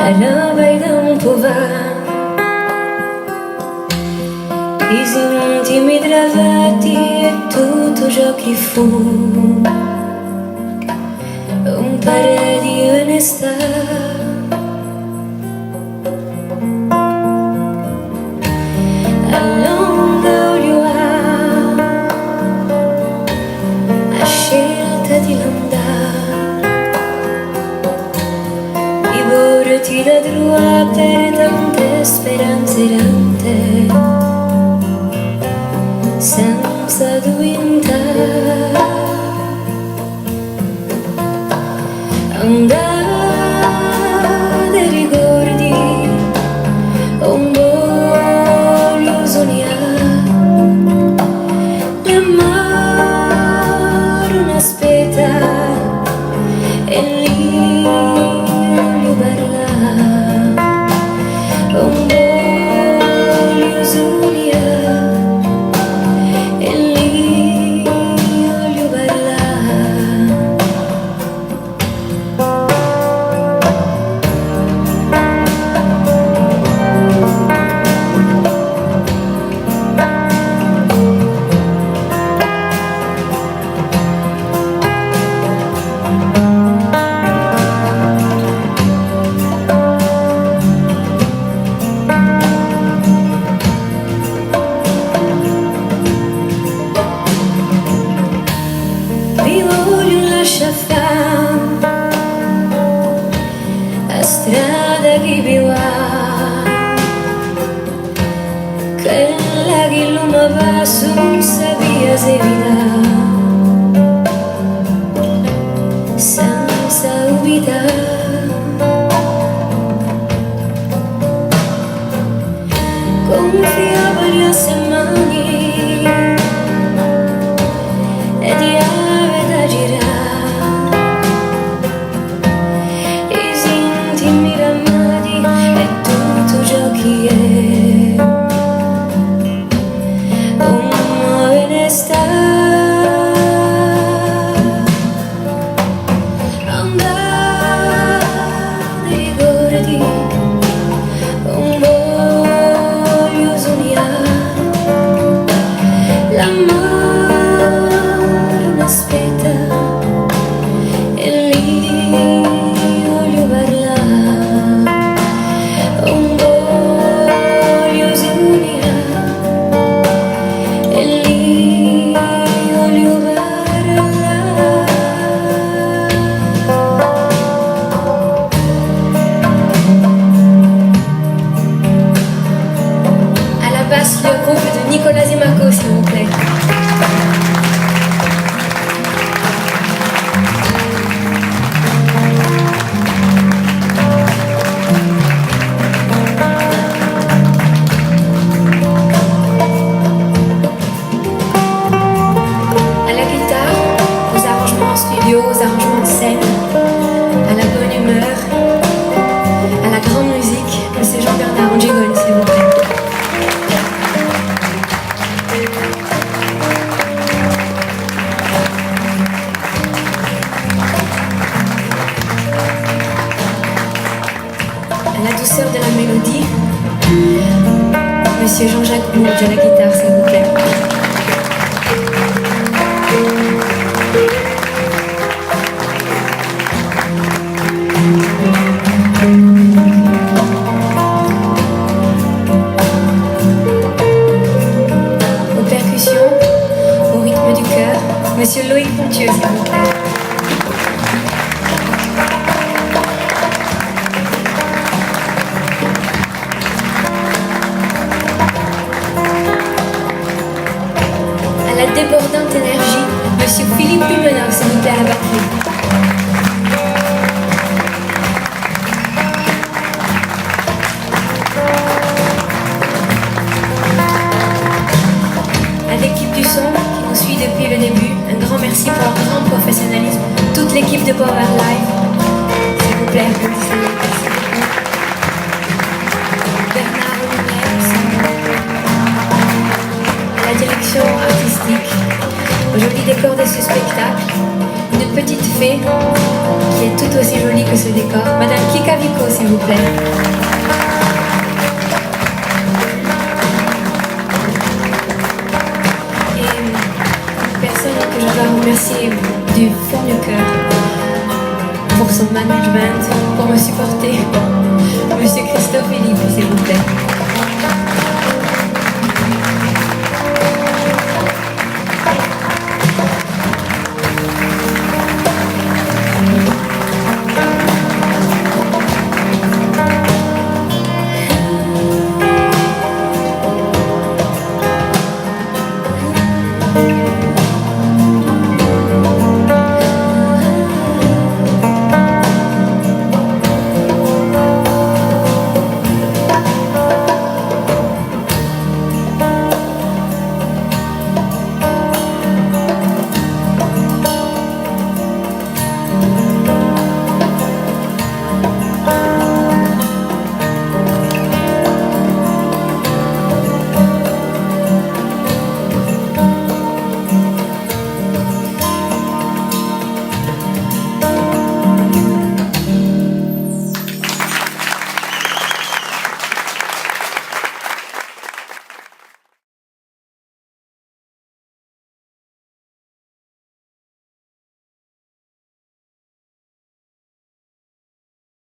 alla vai da un po' va. I intimi travati e tutto ciò che fu un paio di onestà. Allunga gli a scelta di andare, i borti da drua per tante speranze errante, senza duintà. Andate ricordi un voglio sognare, l'amore non aspetta e lì voglio parlare, un voglio sognare e lì voglio parlare. Vi voglio lasciare fare la strada che vi va, quella che l'uomo va senza via seguita, senza ubità. Confiavo gli assemani e di ave da girare, i intimi ramati e tutto ciò che è una onestà. Andate ricordi un voglio sognare, l'amore non aspetta e lì voglio parlare, un voglio sognare e lì voglio parlare. À la basse, le groupe de Nicolas Zimaco, s'il vous plaît. À la guitare, aux arrangements en studio, aux arrangements de scène, à la bonne humeur, à la grande musique, Monsieur Jean-Bernard Angigon, s'il vous plaît. À la douceur de la mélodie, Monsieur Jean-Jacques Bourges à la guitare, s'il vous plaît. Aux percussions, au rythme du cœur, Monsieur Loïc Pontieux, s'il vous plaît. À la débordante énergie, Monsieur Philippe Pimenov, s'il vous plaît, à la batterie. À l'équipe du son qui nous suit depuis le début, un grand merci pour leur grand professionnalisme. Toute l'équipe de Power Live, s'il vous plaît, applaudissez-les. Bernard Lumière, à la direction artistique, au joli décor de ce spectacle, une petite fée qui est tout aussi jolie que ce décor. Madame Kikaviko, s'il vous plaît. Et une personne que je dois remercier du fond du cœur pour son management, pour me supporter, Monsieur Christophe Philippe, s'il vous plaît.